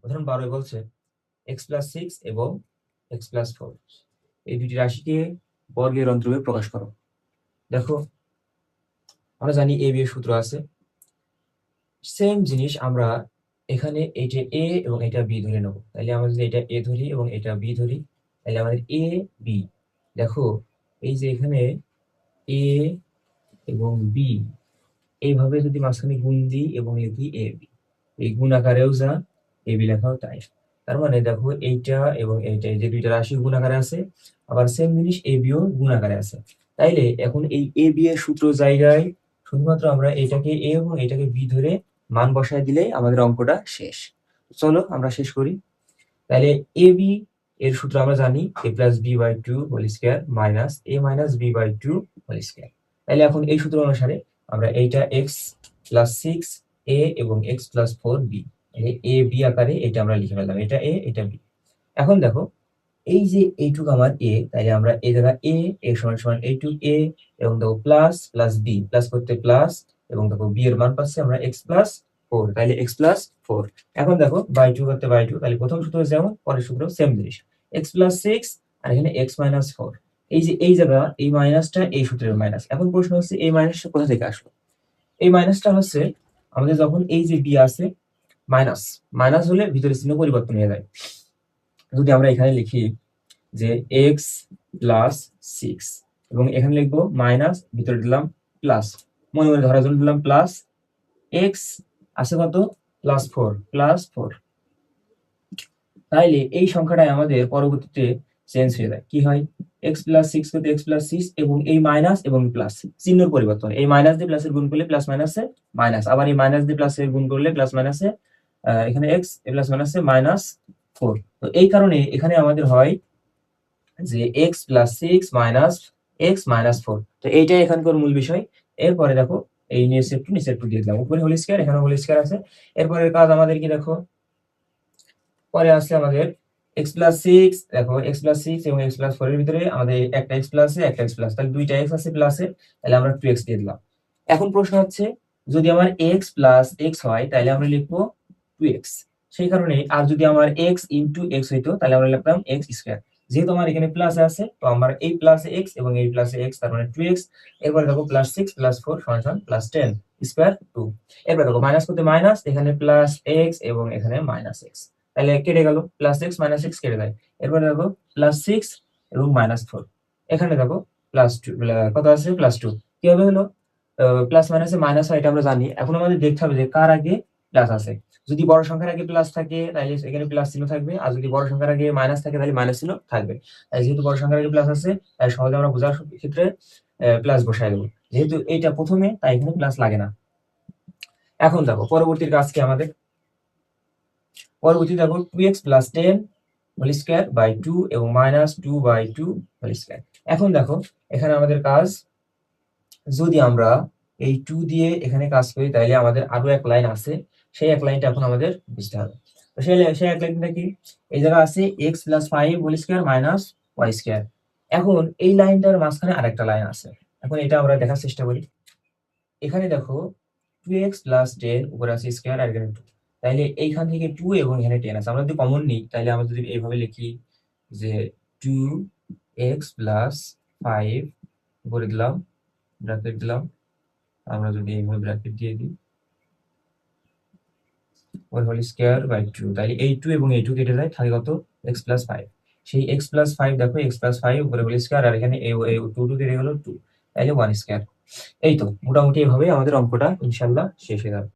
উদাহরণ 12 বলছে x+6 এবং x+4 এই দুটি রাশিকে বর্গের অন্তরূপে প্রকাশ করো। দেখো আমরা জানি a b এর সূত্র আছে, সেম জিনিস আমরা এখানে এটা a এবং এটা b ধরে নেব। তাহলে আমরা যদি এটা a ধরি এবং এটা b ধরি, তাহলে আমাদের a b, দেখো এই যে এখানে a এবং b এইভাবে যদি মাঝখানে গুণ দিই এবং লিখি a b, এই গুণ আকারেও যা a b লেখাও তাই। তার মানে দেখো এইটা এবং এইটা, এই যে দুইটা রাশি গুণ আকারে আছে, আবার সেম জিনিস a b ও গুণ আকারে আছে। তাইলে এখন এই a b এর সূত্র জায়গায় শুধুমাত্র আমরা এটাকে a এবং এটাকে b ধরে মান বসায় দিলেই আমাদের অঙ্কটা শেষ। চলো আমরা শেষ করি। তাহলে a b এর সূত্র আমরা জানি a+b/2 whole square minus a - b/2 whole square. তাহলে এখন এই সূত্র অনুসারে আমরা এইটা x+6a এবং x+4b, a b আকারে এটা আমরা লিখে ফেললাম, এটা a এটা b। এখন দেখো এই যে এইটুকু আমার a, তাইলে আমরা এই জায়গা a সমান সমান এইটুকু a এবং দেখো প্লাস প্লাস b, প্লাস করতে প্লাস এবং দেখো b এর মান পাচ্ছি আমরা x+4, তাইলে x+4। এখন দেখো বাই 2 করতে বাই 2, তাহলে প্রথম সূত্র যেমন পরের সূত্র সেম জিনিস, x+6 আর এখানে x-4। এই যে এই জায়গা এই মাইনাসটা এই সূত্রের মাইনাস। এখন প্রশ্ন হচ্ছে এই মাইনাসটা কোথা থেকে আসলো? এই মাইনাসটা হচ্ছে আমাদের যখন এই যে b আছে, মাইনাস মাইনাস হলে ভিতরে চিহ্ন পরিবর্তন হয়ে যায়। যদি আমরা এখানে লিখি যে x+6 এবং এখানে লিখবো মাইনাস, ভিতরে দিলাম প্লাস, মনে মনে ধরার জন্য দিলাম প্লাস, x আছে কত +4, তাইলে এই সংখ্যাটাই আমাদের পরবর্তীতে চেঞ্জ হয়ে যায়, কি হয় x+6 করতে x+6 এবং এই মাইনাস এবং প্লাস চিহ্নের পরিবর্তন, এই মাইনাস দিয়ে প্লাসের গুণ করলে প্লাস মাইনাসে মাইনাস, আবার এই মাইনাস দিয়ে প্লাসের গুণ করলে প্লাস মাইনাসে এখানে x প্লাস মাইনাসে -4। তো এই কারণে এখানে আমাদের হয় যে x+6 মাইনাস x -4। তো এইটাই এখানকার মূল বিষয়। এরপরে দেখো এই নিচে একটু দিয়ে দিলাম, উপরে হোল স্কয়ার এখানে হোল স্কয়ার আছে। এরপরের কাজ আমাদের কি দেখো, পরে আছে আমাদের x+6, দেখো x+6 এবং x+4 এর ভিতরে আমাদের একটা x প্লাসে একটা x প্লাস, তাহলে দুইটা x আছে প্লাসে, তাহলে আমরা 2x দিয়ে দিলাম। এখন প্রশ্ন হচ্ছে যদি আমার x প্লাস x হয় তাহলে আমরা লিখবো 2x, সেই কারণে আর যদি আমার x ইনটু x হইতো তাহলে আমরা লিখতাম x স্কয়ার। যেহেতু আমার এখানে প্লাস আছে তো আমার এই প্লাসে x এবং এই প্লাসে x, তার মানে 2x। এরপরে দেখো +6 +4 সমান +10 স্কয়ার 2। এরপরে দেখো মাইনাস করতে মাইনাস, এখানে +x এবং এখানে -x, তাহলে কেটে গেল, +x -x কেটে যায়। এরপরে দেখো +6 এবং -4, এখানে দেখো +2 কত আছে +2। কিভাবে হলো? প্লাস মাইনাসে মাইনাস হয় এটা আমরা জানি। এখন আমাদের দেখতে হবে যে কার আগে প্লাস আছে। যদি বড় সংখ্যার আগে প্লাস থাকে তাহলে এখানে প্লাস চিহ্ন থাকবে, আর যদি বড় সংখ্যার আগে মাইনাস থাকে তাহলে মাইনাস চিহ্ন থাকবে। তাই যেহেতু বড় সংখ্যার আগে প্লাস আছে তাই সহজে আমরা বোঝার ক্ষেত্রে প্লাস বসাই দেবো। যেহেতু এইটা প্রথমে তাই এখানে প্লাস লাগে না। এখন দেখো পরবর্তীর কাজ কি আমাদের, পরবর্তী দেখো 2x + 10 হোল স্কয়ার বাই 2 এবং -2/2 হোল স্কয়ার। এখন দেখো এখানে আমাদের কাজ, যদি আমরা এই 2 দিয়ে এখানে কাজ করি তাহলে আমাদের আরো এক লাইন আছে, সেই এক লাইনটা এখন আমাদের বুঝতে হবে। তো সেই এক লাইনটা কি, এই জায়গা আছে x + 5 whole square y square. এখন এই লাইনটার মাঝখানে আরেকটা লাইন আছে, এখন এটা আমরা দেখার চেষ্টা করি। এখানে দেখো 2x + 10 উপরে আছে স্কয়ার আর এখানে 2, তাইলে এইখান থেকে 2 এবং এখানে 10 আছে, আমরা যদি কমন নিই তাহলে আমরা যদি এইভাবে লিখি যে 2x + 5 উপরে দিলাম ব্র্যাকেট দিলাম, আমরা যদি এইভাবে ব্র্যাকেট দিয়ে দিই ওর হোল স্কয়ার বাই 2, তাহলে এই 2 এবং এই 2 কেটে যায়, থাকে কত x + 5। সেই x + 5 দেখো x + 5 উপরে হোল স্কয়ার আর এখানে এই 2 কেটে গেল 2, তাহলে 1 স্কয়ার। এই তো মোটামুটি এভাবে আমাদের অঙ্কটা ইনশাআল্লাহ শেষ হয়ে যাবে।